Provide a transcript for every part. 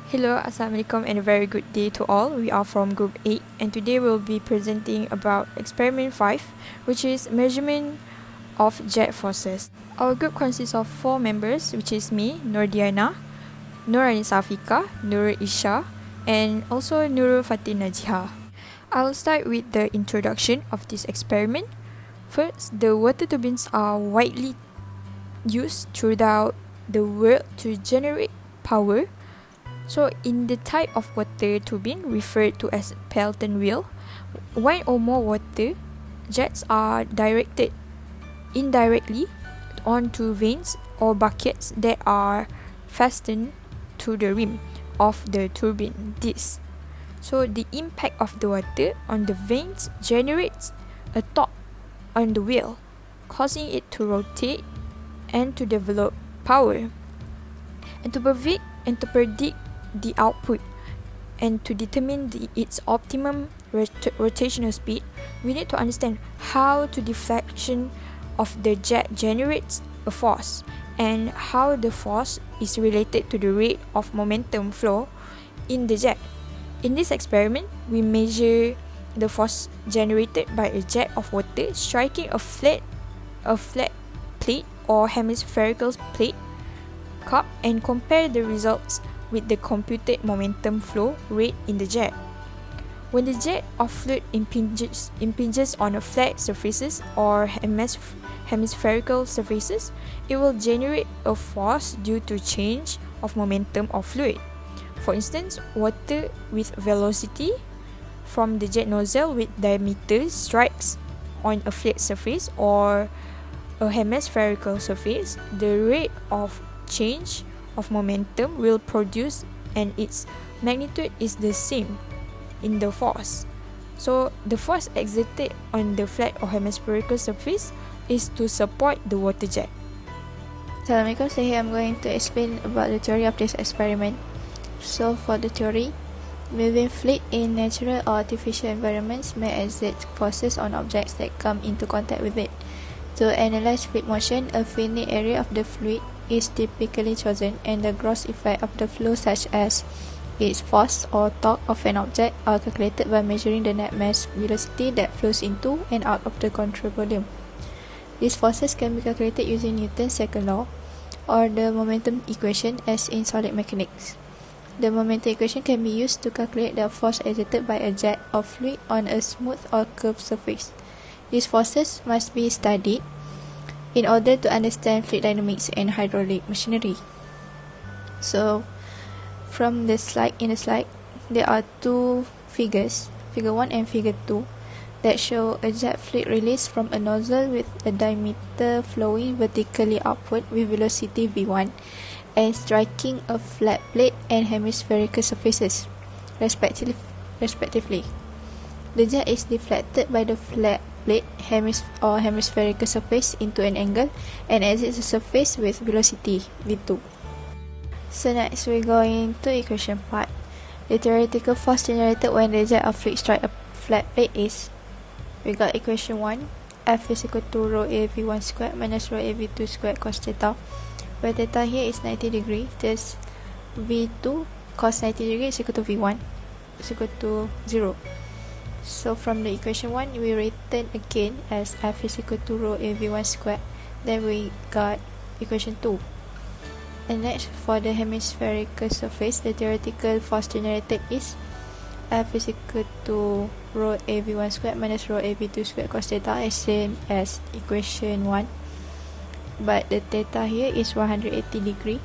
Hello, Assalamualaikum and a very good day to all. We are from Group 8 and today we'll be presenting about Experiment 5, which is measurement of jet forces. Our group consists of 4 members, which is me, Nordiana, Nurani Safika, Nurul Isha, and also Nurul Fatin Najiha. I'll start with the introduction of this experiment. First, the water turbines are widely used throughout the world to generate power. So, in the type of water turbine referred to as Pelton wheel, one or more water jets are directed indirectly onto vanes or buckets that are fastened to the rim of the turbine disc. So, the impact of the water on the vanes generates a torque on the wheel, causing it to rotate and to develop power. And to predict the output and to determine its optimum rotational speed, we need to understand how the deflection of the jet generates a force and how the force is related to the rate of momentum flow in the jet. In this experiment, we measure the force generated by a jet of water striking a flat plate or hemispherical plate cup and compare the results with the computed momentum flow rate in the jet. When the jet of fluid impinges on a flat surfaces or hemispherical surfaces, it will generate a force due to change of momentum of fluid. For instance, water with velocity from the jet nozzle with diameter strikes on a flat surface or a hemispherical surface, the rate of change of momentum will produce and its magnitude is the same in the force. So the force exerted on the flat or hemispherical surface is to support the water jet. Assalamualaikum. So here I'm going to explain about the theory of this experiment. So for the theory, moving fluid in natural or artificial environments may exert forces on objects that come into contact with it. To analyze fluid motion, a finite area of the fluid is typically chosen and the gross effect of the flow such as its force or torque of an object are calculated by measuring the net mass velocity that flows into and out of the control volume. These forces can be calculated using Newton's second law or the momentum equation as in solid mechanics. The momentum equation can be used to calculate the force exerted by a jet of fluid on a smooth or curved surface. These forces must be studied in order to understand fluid dynamics and hydraulic machinery. So, from the slide, there are two figures, figure 1 and figure 2, that show a jet fluid released from a nozzle with a diameter flowing vertically upward with velocity v1 and striking a flat plate and hemispherical surfaces, respectively. The jet is deflected by the flat plate or hemispherical surface into an angle and exits the surface with velocity v2. So next we go into equation part. The theoretical force generated when the jet of fluid strike a flat plate is, we got equation 1, F is equal to rho A V1 squared minus rho A V2 squared cos theta, where theta here is 90 degree, thus V2 cos 90 degree is equal to V1 is equal to 0. So from the equation 1, we written again as F is equal to rho A V1 squared. Then we got equation 2. And next, for the hemispherical surface, the theoretical force generated is F is equal to rho A V1 squared minus rho A V2 squared cos theta, as same as equation 1. But the theta here is 180 degree.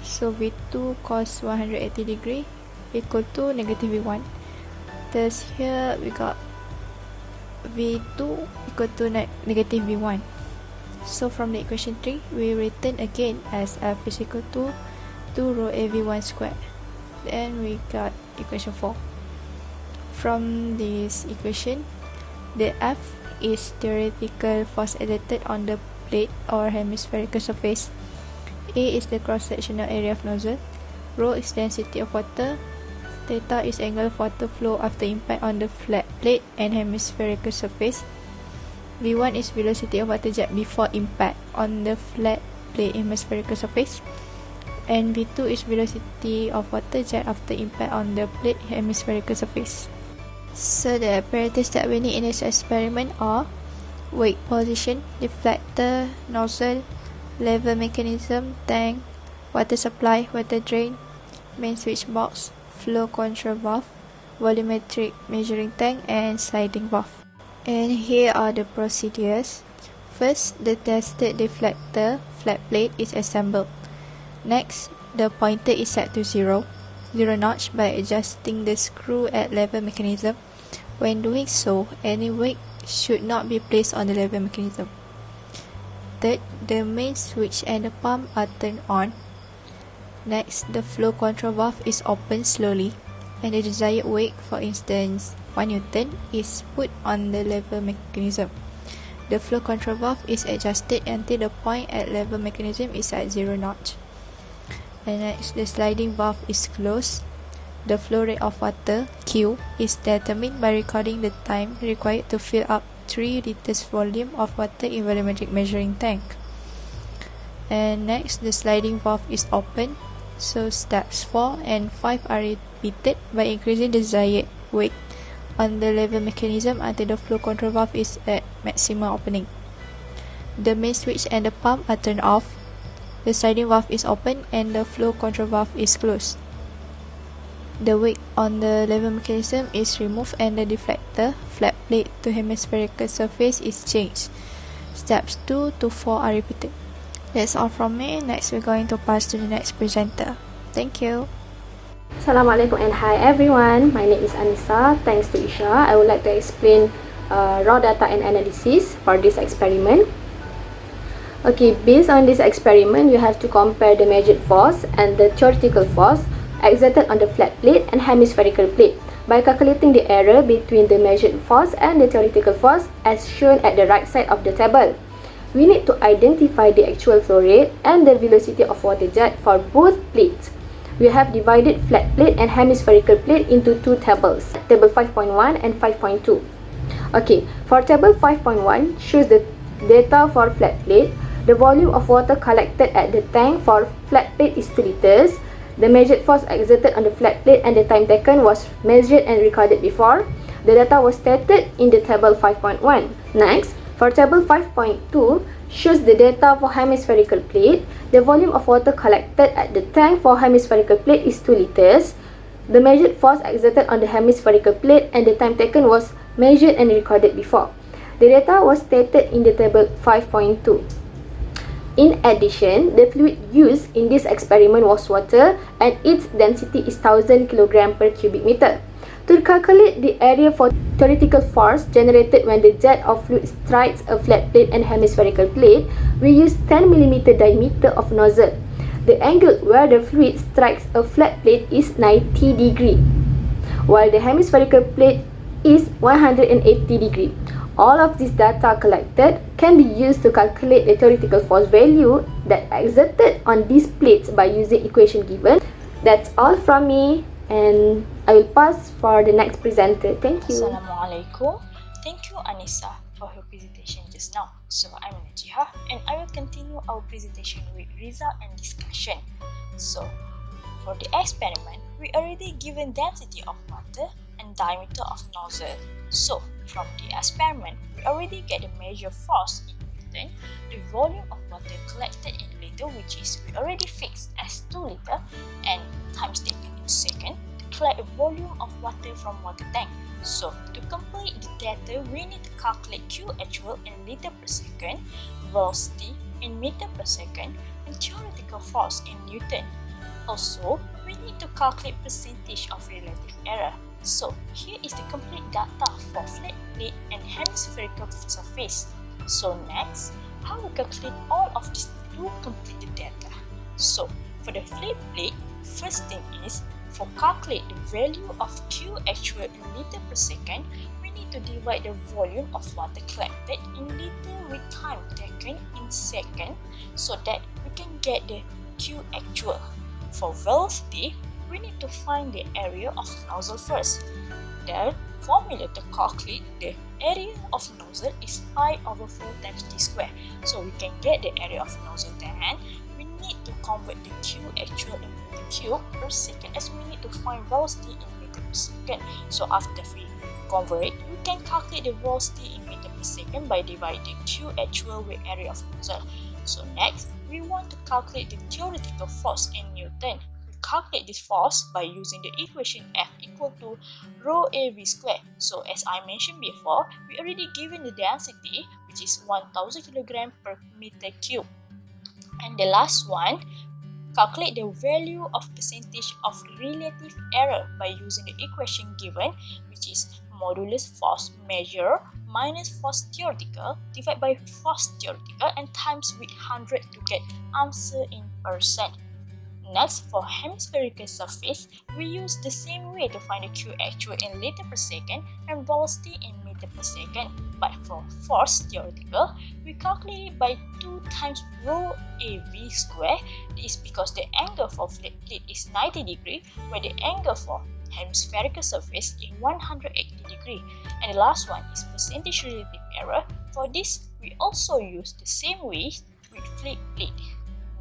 So V2 cos 180 degree equal to negative V1. Thus here we got V2 equal to negative V1. So from the equation 3, we written again as F is equal to 2 rho A V1 squared. Then we got equation 4. From this equation, the F is theoretical force exerted on the plate or hemispherical surface. A is the cross-sectional area of nozzle. Rho is density of water. Theta is angle of water flow after impact on the flat plate and hemispherical surface. V1 is velocity of water jet before impact on the flat plate and hemispherical surface. and V2 is velocity of water jet after impact on the plate hemispherical surface. So the apparatus that we need in this experiment are wake position, deflector, nozzle, lever mechanism, tank, water supply, water drain, main switch box, flow control valve, volumetric measuring tank, and sliding valve. And here are the procedures. First, the tested deflector flat plate is assembled. Next, the pointer is set to 0 notch by adjusting the screw at lever mechanism. When doing so, any weight should not be placed on the lever mechanism. Third, the main switch and the pump are turned on. Next, the flow control valve is opened slowly, and the desired weight, for instance 1 Newton, is put on the lever mechanism. The flow control valve is adjusted until the point at lever mechanism is at 0 notch. And next, the sliding valve is closed. The flow rate of water, Q, is determined by recording the time required to fill up 3 liters volume of water in volumetric measuring tank. And next, the sliding valve is open. So steps 4 and 5 are repeated by increasing the desired weight on the lever mechanism until the flow control valve is at maximum opening. The main switch and the pump are turned off. The sliding valve is open and the flow control valve is closed. The weight on the lever mechanism is removed and the deflector flat plate to hemispherical surface is changed. Steps 2 to 4 are repeated. That's all from me. Next, we're going to pass to the next presenter. Thank you. Assalamualaikum and hi everyone. My name is Anissa. Thanks to Isha, I would like to explain raw data and analysis for this experiment. Okay, based on this experiment, you have to compare the measured force and the theoretical force exerted on the flat plate and hemispherical plate by calculating the error between the measured force and the theoretical force as shown at the right side of the table. We need to identify the actual flow rate and the velocity of water jet for both plates. We have divided flat plate and hemispherical plate into two tables, table 5.1 and 5.2. Okay, for table 5.1 shows the data for flat plate. The volume of water collected at the tank for flat plate is 2 liters. The measured force exerted on the flat plate and the time taken was measured and recorded before. The data was stated in the table 5.1. Next, for table 5.2 shows the data for hemispherical plate. The volume of water collected at the tank for hemispherical plate is 2 liters. The measured force exerted on the hemispherical plate and the time taken was measured and recorded before. The data was stated in the table 5.2. In addition, the fluid used in this experiment was water and its density is 1000 kg per cubic meter. To calculate the area for theoretical force generated when the jet of fluid strikes a flat plate and hemispherical plate, we use 10 mm diameter of nozzle. The angle where the fluid strikes a flat plate is 90 degree, while the hemispherical plate is 180 degree. All of this data collected can be used to calculate the theoretical force value that exerted on these plates by using equation given. That's all from me, and I will pass for the next presenter. Thank you. Assalamualaikum. Thank you, Anissa, for her presentation just now. So I'm Najiha, and I will continue our presentation with result and discussion. So for the experiment, we already given density of water and diameter of nozzle. So from the experiment, we already get the measure force in Newton, the volume of water collected in liter, which is we already fixed as 2 liter, and times taken in second to collect the volume of water from water tank. So to complete the data, we need to calculate Q actual in liter per second, velocity in meter per second, and theoretical force in Newton. Also, we need to calculate percentage of relative error. So here is the complete data for flat plate and hemispherical surface. So next, how we calculate all of these to complete the data. So for the flat plate, first thing is for calculate the value of Q actual in liter per second, we need to divide the volume of water collected in liter with time taken in second so that we can get the Q actual. For velocity, we need to find the area of nozzle first. The formula to calculate the area of nozzle is pi over 4 times t square. So we can get the area of nozzle, then we need need to convert the Q actual in meter cube per second, as we need to find velocity in meter per second. So after we convert, we can calculate the velocity in meter per second by dividing Q actual with area of nozzle. So next, we want to calculate the theoretical force in Newton. We calculate this force by using the equation F equal to rho AV square. So as I mentioned before, we already given the density, which is 1000 kg per meter cube. And the last one, calculate the value of percentage of relative error by using the equation given, which is modulus force measure minus force theoretical divided by force theoretical and times with 100 to get answer in percent. Next, for hemispherical surface, we use the same way to find the Q actual in liter per second and velocity in meter per second. But for force theoretical, we calculate it by 2 times rho AV square. This is because the angle for flat plate is 90 degree, where the angle for hemispherical surface is 180 degree. And the last one is percentage relative error. For this, we also use the same way with flat plate.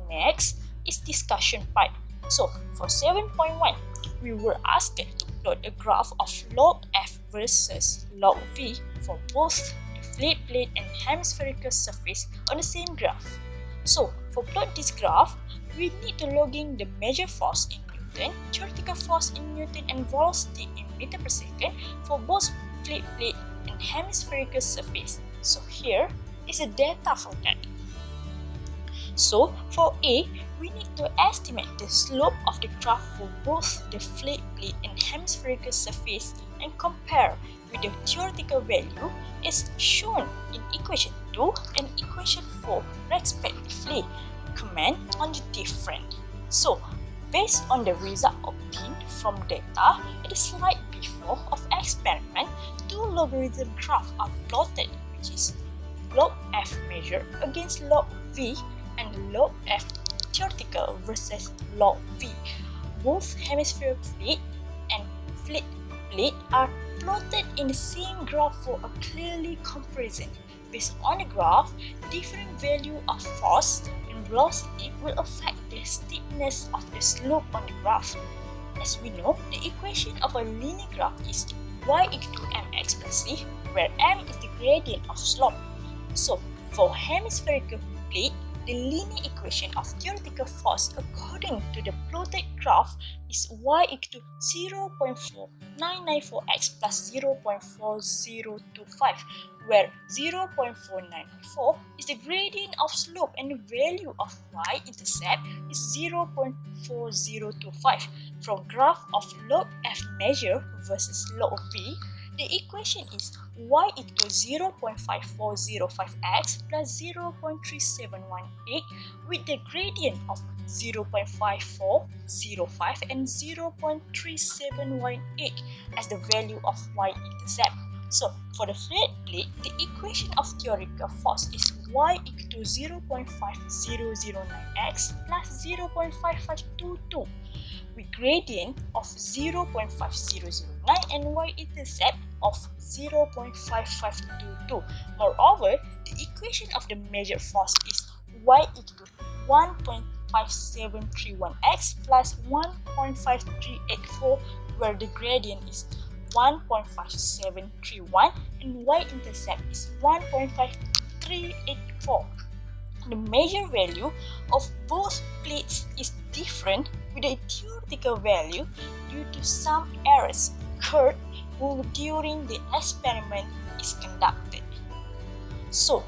Next is discussion part. So for 7.1, we were asked to plot a graph of log F versus log V for both the flat plate and hemispherical surface on the same graph. So for plot this graph, we need to log in the measured force in Newton, theoretical force in Newton, and velocity in meter per second for both flat plate and hemispherical surface. So here is the data for that. So for A, we need to estimate the slope of the graph for both the flat plate and hemispherical surface and compare with the theoretical value as shown in equation 2 and equation 4 respectively. Comment on the difference. So based on the result obtained from data at the slide before of experiment, two logarithm graphs are plotted, which is log F measured against log V and log F theoretical versus log V. Both hemisphere plate and flat plate are plotted in the same graph for a clearly comparison. Based on the graph, different value of force and velocity will affect the steepness of the slope on the graph. As we know, the equation of a linear graph is y equal to mx plus c, where m is the gradient of slope. So for hemispherical plate, the linear equation of theoretical force according to the plotted graph is y equal to 0.4994x plus 0.4025, where 0.4994 is the gradient of slope and the value of y-intercept is 0.4025. From graph of log F measure versus log V, the equation is y equal to 0.5405x plus 0.3718 with the gradient of 0.5405 and 0.3718 as the value of y-intercept. So for the flat plate, the equation of theoretical force is y equal to 0.5009x plus 0.5522 with gradient of 0.5009 and y-intercept of 0.5522. Moreover, the equation of the measured force is y equal to 1.5731x plus 1.5384, where the gradient is 1.5731 and y-intercept is 1.5384. The measured value of both plates is different with a theoretical value due to some errors occurred during the experiment is conducted. So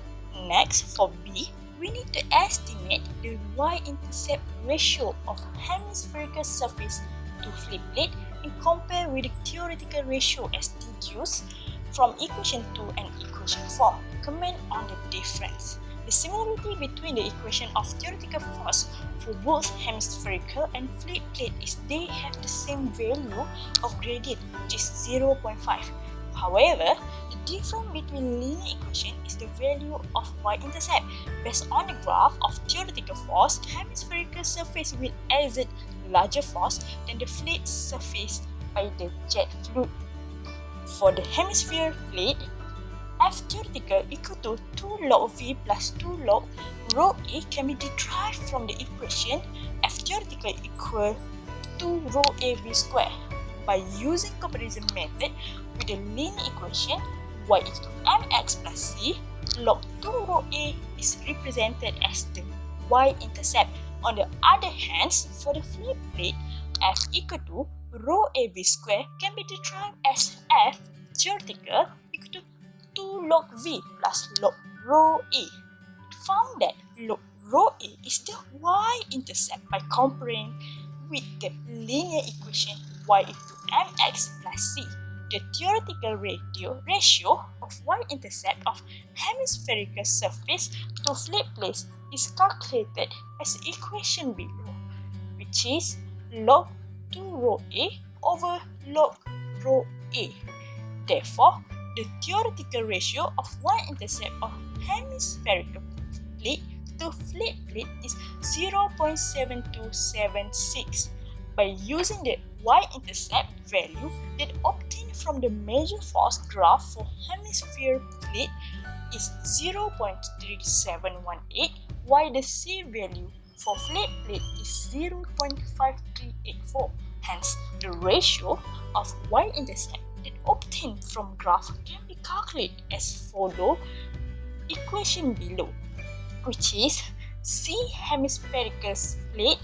next for B, we need to estimate the y-intercept ratio of hemispherical surface to flat plate and compare with the theoretical ratio as deduced from equation 2 and equation 4. Comment on the difference. The similarity between the equation of theoretical force for both hemispherical and flat plate is they have the same value of gradient, which is 0.5. However, the difference between linear equation is the value of y-intercept. Based on the graph of theoretical force, hemispherical surface will exert larger force than the flat surface by the jet fluid. For the hemisphere flat, F theoretical equal to 2 log V plus 2 log rho A can be derived from the equation F theoretically equal to rho A V square by using comparison method with the linear equation y equal to mx plus c. Log 2 rho A is represented as the y-intercept. On the other hand, for the flip plate, F equal to rho A V square can be derived as F theoretical equal to 2 log V plus log rho A. We found that log rho A is the y-intercept by comparing with the linear equation y equal to mx plus c. The theoretical ratio of y-intercept of hemispherical surface to flip plate is calculated as the equation below, which is log 2 rho A over log rho A. Therefore, the theoretical ratio of y-intercept of hemispherical plate to flip plate is 0.7276. By using the y-intercept value that obtained from the measure force graph for hemisphere plate is 0.3718, while the C value for flip plate is 0.5384. Hence, the ratio of y-intercept that obtained from graph can be calculated as follow equation below, which is C hemispherical plate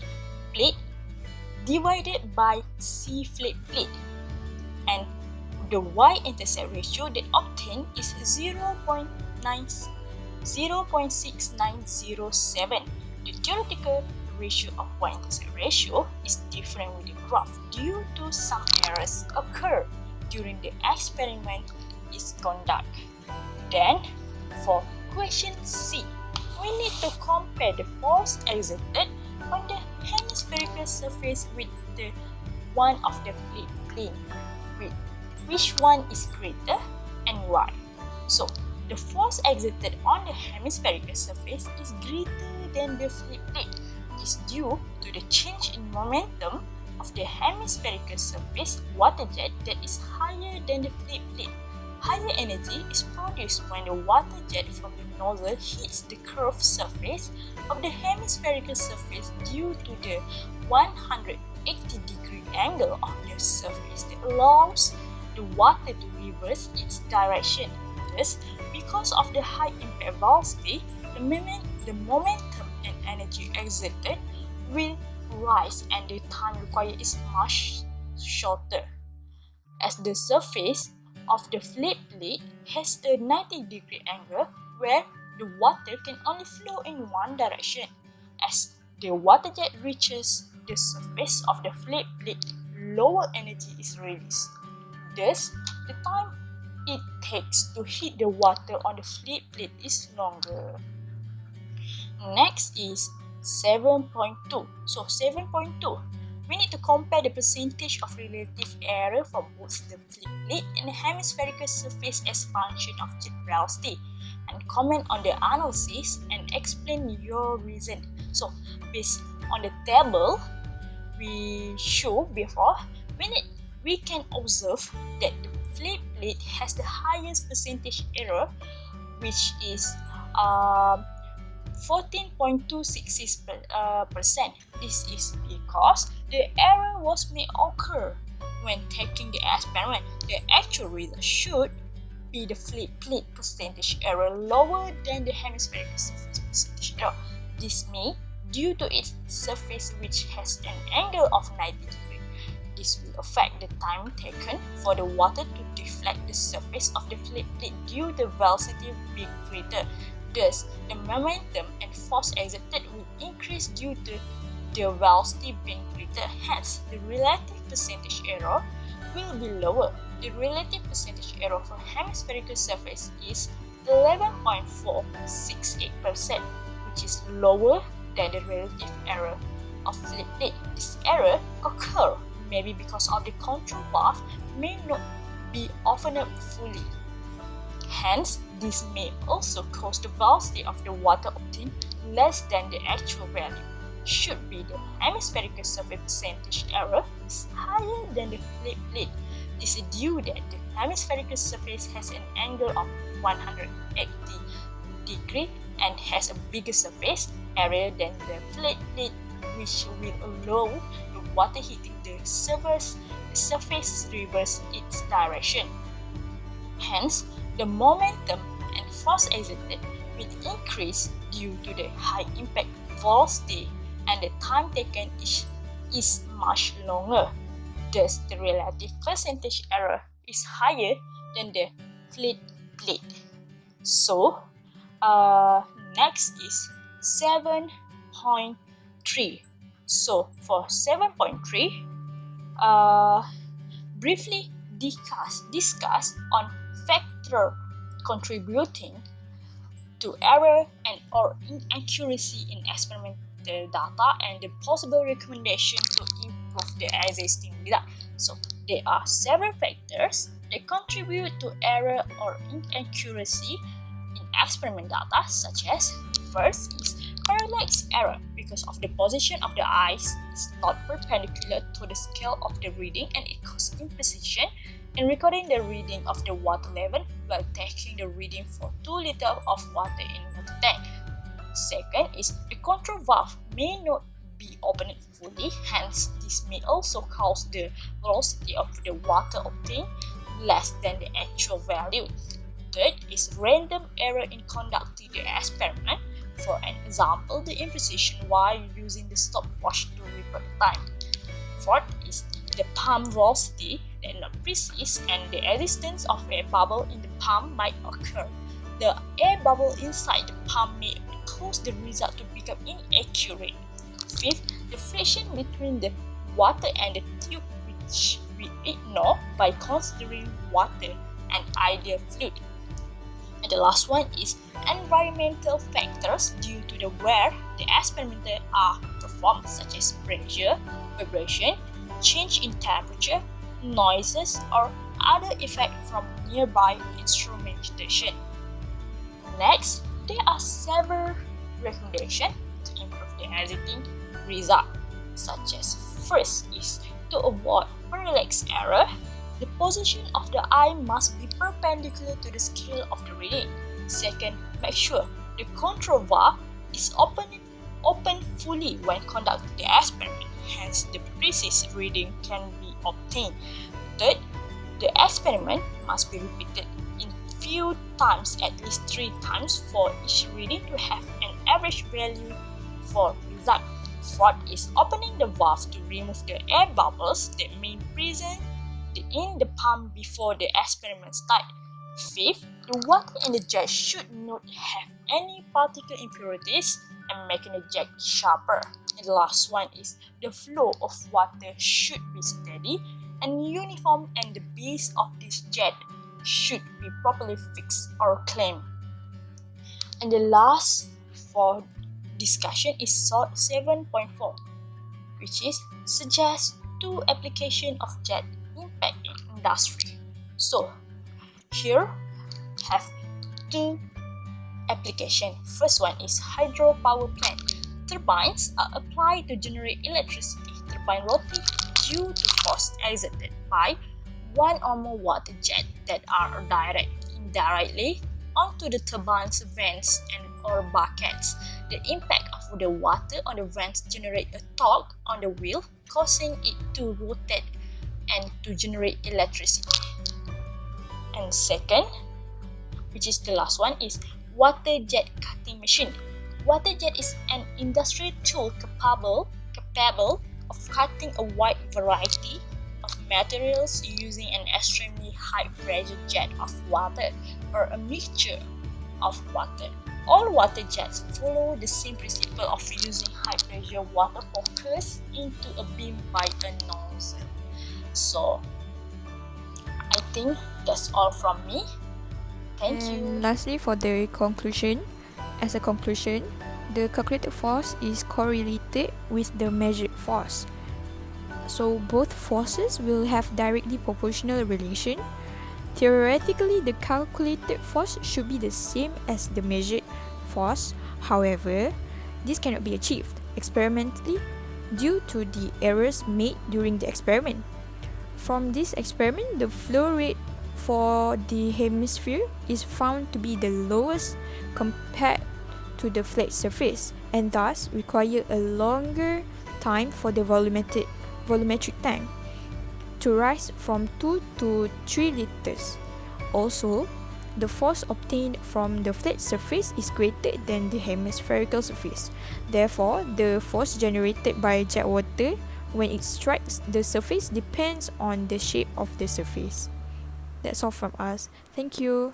divided by C flip plate, and the y-intercept ratio that obtained is 0.6907. The theoretical ratio of y-intercept ratio is different with the graph due to some errors occur during the experiment is conducted. Then, for question C, we need to compare the force exerted on the hemispherical surface with the one of the flip plane, with which one is greater and why. So, the force exerted on the hemispherical surface is greater than the flip plate. This is due to the change in momentum of the hemispherical surface water jet that is higher than the flip plate. Higher energy is produced when the water jet from the nozzle hits the curved surface of the hemispherical surface due to the 180-degree angle of the surface that allows the water to reverse its direction. Thus, because of the high impact velocity, the momentum and energy exerted will rise and the time required is much shorter. As the surface of the flip plate has a 90-degree angle where the water can only flow in one direction. As the water jet reaches the surface of the flip plate, lower energy is released. Thus, the time it takes to hit the water on the flip plate is longer. Next is 7.2. So 7.2, we need to compare the percentage of relative error for both the flip plate and the hemispherical surface as function of jet velocity, and comment on the analysis and explain your reason. So based on the table we showed before, we can observe that the flip plate has the highest percentage error, which is 14.266%. This is because the error may occur when taking the experiment. The actual result should be the flip plate percentage error lower than the hemispherical surface percentage error. This may due to its surface which has an angle of 90 degrees. This will affect the time taken for the water to deflect the surface of the flip plate due to the velocity being greater. Thus, the momentum and force exerted will increase due to the velocity being greater. Hence, the relative percentage error will be lower. The relative percentage error for hemispherical surface is 11.468%, which is lower than the relative error of flip plate. This error occurs maybe because of the control valve may not be opened up fully. Hence, this may also cause the velocity of the water obtained less than the actual value. Should be the hemispherical surface percentage error is higher than the flip plate. This is due that the hemispherical surface has an angle of 180 degree and has a bigger surface area than the flat plate, which will allow the water hitting the surface reverse its direction. Hence, the momentum and force exerted will increase due to the high impact velocity, and the time taken is much longer. Thus, the relative percentage error is higher than the flat plate. So, next is 7.3. So, for 7.3, briefly discuss on factor contributing to error and or inaccuracy in experimental data and the possible recommendation to improve the existing result. So there are several factors that contribute to error or inaccuracy in experiment data, such as first is parallax error because of the position of the eyes is not perpendicular to the scale of the reading, and it causes imprecision in recording the reading of the water level while taking the reading for 2 liters of water in water tank. Second is the control valve may not be opened fully, hence this may also cause the velocity of the water obtained less than the actual value. Third is random error in conducting the experiment. For an example, the imprecision while using the stopwatch to record the time. Fourth is the pump velocity that is not precise, and the existence of a bubble in the pump might occur. The air bubble inside the pump may cause the result to become inaccurate. Fifth, the friction between the water and the tube, which we ignore by considering water an ideal fluid. And the last one is environmental factors due to the where the experiments are performed, such as pressure, vibration, change in temperature, noises, or other effects from nearby instrumentation. Next, there are several recommendations to improve the editing result, such as first is to avoid parallax error. The position of the eye must be perpendicular to the scale of the reading. Second, make sure the control valve is open fully when conducting the experiment, hence the precise reading can be obtained. Third, the experiment must be repeated in few times, at least 3 times for each reading to have an average value for result. Fourth is opening the valve to remove the air bubbles that may present in the pump before the experiment starts. Fifth, the water in the jet should not have any particle impurities and making the jet sharper. And the last one is the flow of water should be steady and uniform, and the base of this jet should be properly fixed or clamped. And the last for discussion is 7.4, which is suggest 2 application of jet impact in industry. So here have 2 application. First one is hydropower plant. Turbines are applied to generate electricity. Turbine rotate due to force exerted by one or more water jets that are directed indirectly onto the turbine's vents and or buckets. The impact of the water on the vents generate a torque on the wheel, causing it to rotate and to generate electricity. And second, which is the last one, is water jet cutting machine. Water jet is an industrial tool capable of cutting a wide variety of materials using an extremely high pressure jet of water or a mixture of water. All water jets follow the same principle of using high pressure water focused into a beam by a nozzle. So I think that's all from me. Thank you. Lastly, for the conclusion, as a conclusion, the calculated force is correlated with the measured force. So both forces will have directly proportional relation. Theoretically, the calculated force should be the same as the measured force. However, this cannot be achieved experimentally due to the errors made during the experiment. From this experiment, the flow rate for the hemisphere is found to be the lowest compared to the flat surface and thus require a longer time for the volumetric tank to rise from 2 to 3 liters. Also, the force obtained from the flat surface is greater than the hemispherical surface. Therefore, the force generated by jet water when it strikes the surface depends on the shape of the surface. That's all from us. Thank you.